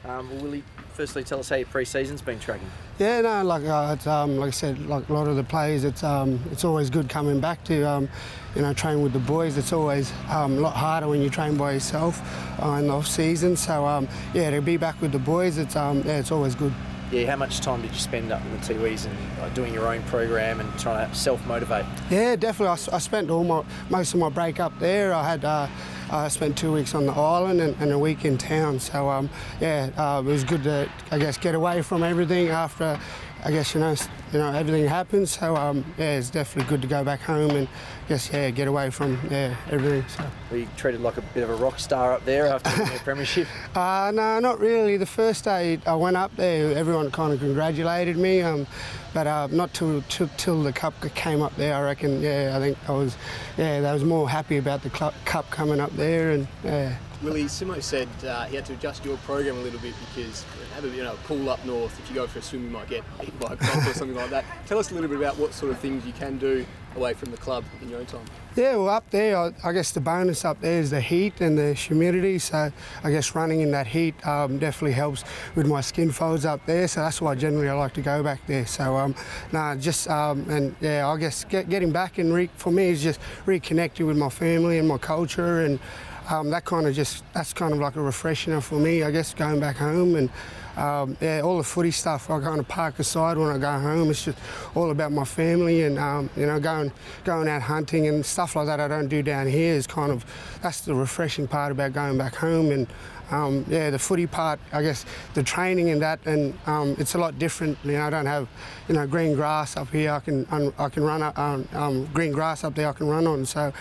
Well, Willie, firstly, tell us how your pre-season's been tracking. Yeah, no, like it's like I said, like a lot of the players, it's always good coming back to train with the boys. It's always a lot harder when you train by yourself in the off season. So yeah, to be back with the boys, it's it's always good. Yeah, how much time did you spend up in the Tiwis and doing your own program and trying to self-motivate? Yeah, definitely. I spent most of my break up there. I spent 2 weeks on the island and a week in town. So yeah, it was good to get away from everything after everything happens. So yeah, it's definitely good to go back home and get away from everything. So. Were you treated like a bit of a rock star up there after winning the premiership? No, not really. The first day I went up there, everyone kind of congratulated me, but not till the cup came up there. I reckon. Yeah, I think they was more happy about the cup coming up there, and yeah. Willie, Simo said he had to adjust your program a little bit because have a pool up north. If you go for a swim, you might get eaten by a croc or something like that. Tell us a little bit about what sort of things you can do away from the club in your own time. Yeah, well, up there, I guess the bonus up there is the heat and the humidity. So I guess running in that heat definitely helps with my skin folds up there. So that's why generally I like to go back there. So and yeah, I guess getting back and for me is just reconnecting with my family and my culture, and that's kind of like a refresher for me, I guess, going back home. And yeah, all the footy stuff I kind of park aside when I go home. It's just all about my family and going out hunting and stuff like that I don't do down here. Is that's the refreshing part about going back home. And yeah, the footy part, I guess, the training and that, and it's a lot different. I don't have green grass up here. I can run green grass up there. I can run on. So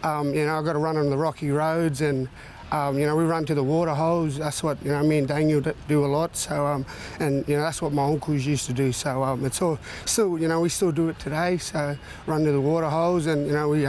I've got to run on the rocky roads, and we run to the water holes. That's what me and Daniel do a lot. So and that's what my uncles used to do. So it's all still we still do it today. So run to the water holes, and we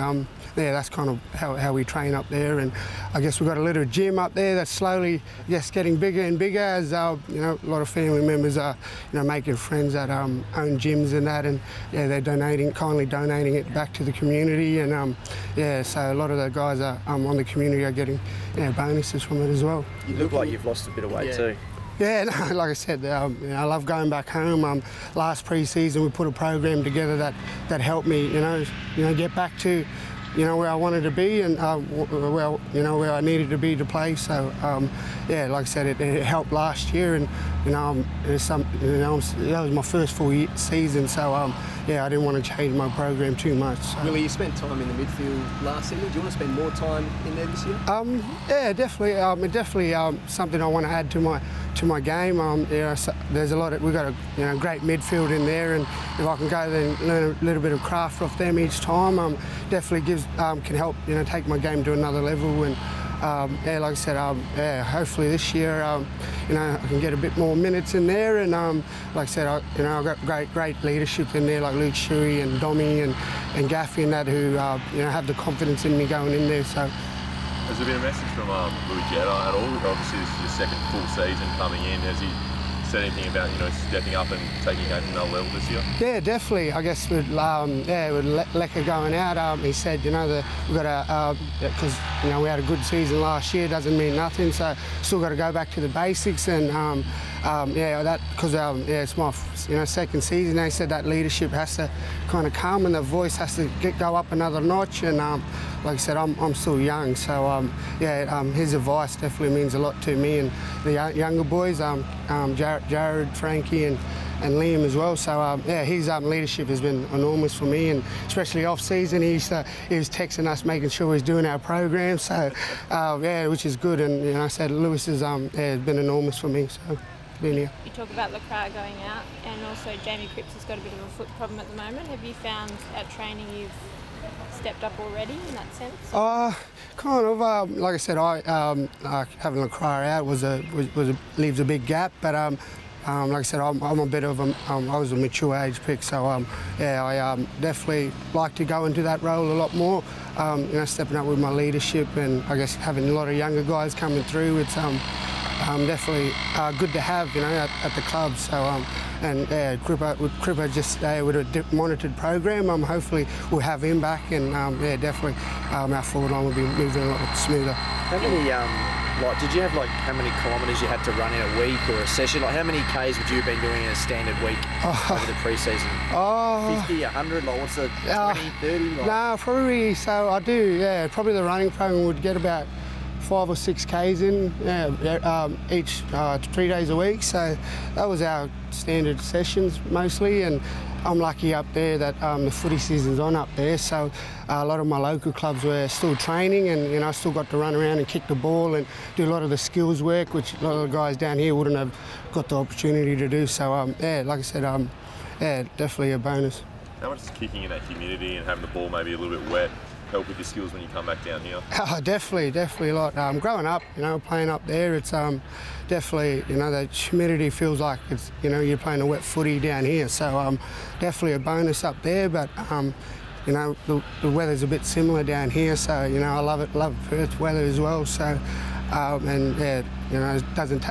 yeah, that's kind of how we train up there. And I guess we've got a little gym up there that's slowly getting bigger and bigger as a lot of family members are making friends that own gyms and that, and yeah, they're kindly donating it back to the community. And yeah, so a lot of the guys on the community are getting bonuses from it as well. You look like you've lost a bit of weight too. Yeah, no, like I said, I love going back home. Last pre-season we put a program together that helped me get back to where I wanted to be and where I needed to be to play. So yeah, like I said, it helped last year, and that was my first full season. So yeah, I didn't want to change my program too much. So. Willie, you spent time in the midfield last season. Do you want to spend more time in there this year? Yeah, definitely. Definitely something I want to add to my game. There's a lot. We've got a great midfield in there, and if I can go there and learn a little bit of craft off them each time, definitely can help take my game to another level. And yeah, like I said, yeah, hopefully this year I can get a bit more minutes in there. And like I said, I've got great leadership in there, like Luke Shuey and Dommy and Gaffy and that, who have the confidence in me going in there. So. Has there been a message from Willie Rioli at all? Obviously, this is his second full season coming in. Has he said anything about stepping up and taking it to another level this year? Yeah, definitely. I guess with with Lecca going out, he said we've got to because we had a good season last year, doesn't mean nothing. So still got to go back to the basics, and yeah, that because yeah, it's my second season. They said that leadership has to kind of come, and the voice has to go up another notch. And like I said, I'm still young, so yeah, his advice definitely means a lot to me and the younger boys, Jared, Frankie, and Liam as well. So yeah, his leadership has been enormous for me, and especially off season, he was texting us, making sure he's doing our program. So yeah, which is good. And I said Lewis has been enormous for me. So. You talk about Lathlain going out, and also Jamie Cripps has got a bit of a foot problem at the moment. Have you found at training you've stepped up already in that sense? Kind of. Like I said, having Lathlain out leaves a big gap. But like I said, I'm a bit of I was a mature age pick, so yeah, I definitely like to go into that role a lot more. Stepping up with my leadership, and I guess having a lot of younger guys coming through. It's definitely good to have, at the club. So, and yeah, Cripper just with a monitored program. Hopefully we'll have him back, and yeah, definitely our forward line will be moving a lot smoother. How many Like, did you have like how many kilometres you had to run in a week or a session? Like, how many Ks would you have been doing in a standard week over the pre-season? 50, 100? Like, what's the 20, 30? Like? No, probably. So I do. Yeah, probably the running program would get about 5 or 6 Ks in each 3 days a week. So that was our standard sessions mostly, and I'm lucky up there that the footy season's on up there, so a lot of my local clubs were still training, and I still got to run around and kick the ball and do a lot of the skills work, which a lot of the guys down here wouldn't have got the opportunity to do. So yeah, like I said, yeah, definitely a bonus. How much does kicking in that humidity and having the ball maybe a little bit wet help with your skills when you come back down here? Definitely a lot. Growing up, playing up there, it's definitely, the humidity feels like it's, you're playing a wet footy down here. So definitely a bonus up there, but the weather's a bit similar down here. So I love Perth weather as well. So and yeah,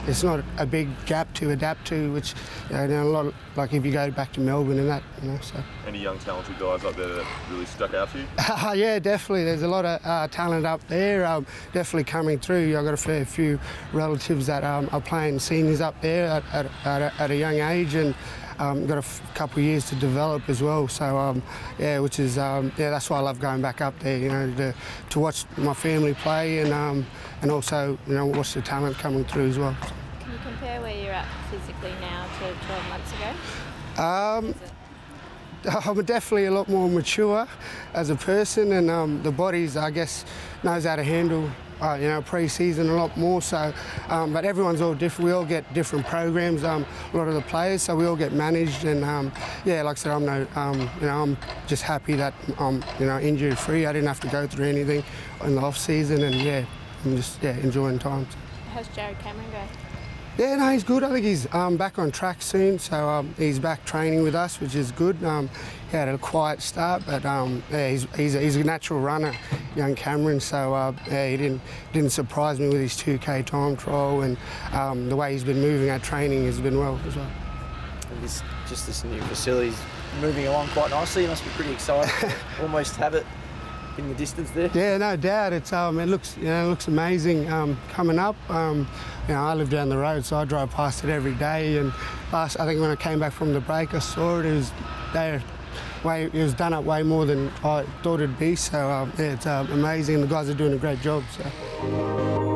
it's not a big gap to adapt to, which a lot of, like if you go back to Melbourne and that, so. Any young talented guys up there that really stuck out to you? Yeah, definitely. There's a lot of talent up there, definitely coming through. I've got a fair few relatives that are playing seniors up there at a young age, and got a couple of years to develop as well. So yeah, which is that's why I love going back up there. To watch my family play and also watch the talent coming through as well. Can you compare where you're at physically now to 12 months ago? I'm definitely a lot more mature as a person, and the body's, I guess, knows how to handle pre-season a lot more. So, but everyone's all different. We all get different programs. A lot of the players, so we all get managed. And yeah, like I said, I'm just happy that I'm injury free. I didn't have to go through anything in the off season, and yeah, I'm just enjoying time. How's Jared Cameron going? Yeah, no, he's good. I think he's back on track soon, so he's back training with us, which is good. He had a quiet start, but yeah, he's a natural runner, young Cameron. So yeah, he didn't surprise me with his 2K time trial, and the way he's been moving at training has been well as well. And this new facility's moving along quite nicely. You must be pretty excited. Almost have it in the distance there. Yeah, no doubt. It looks amazing coming up. I live down the road, so I drive past it every day. And I think when I came back from the break, I saw it. It was done up way more than I thought it'd be. So yeah, it's amazing. The guys are doing a great job. So.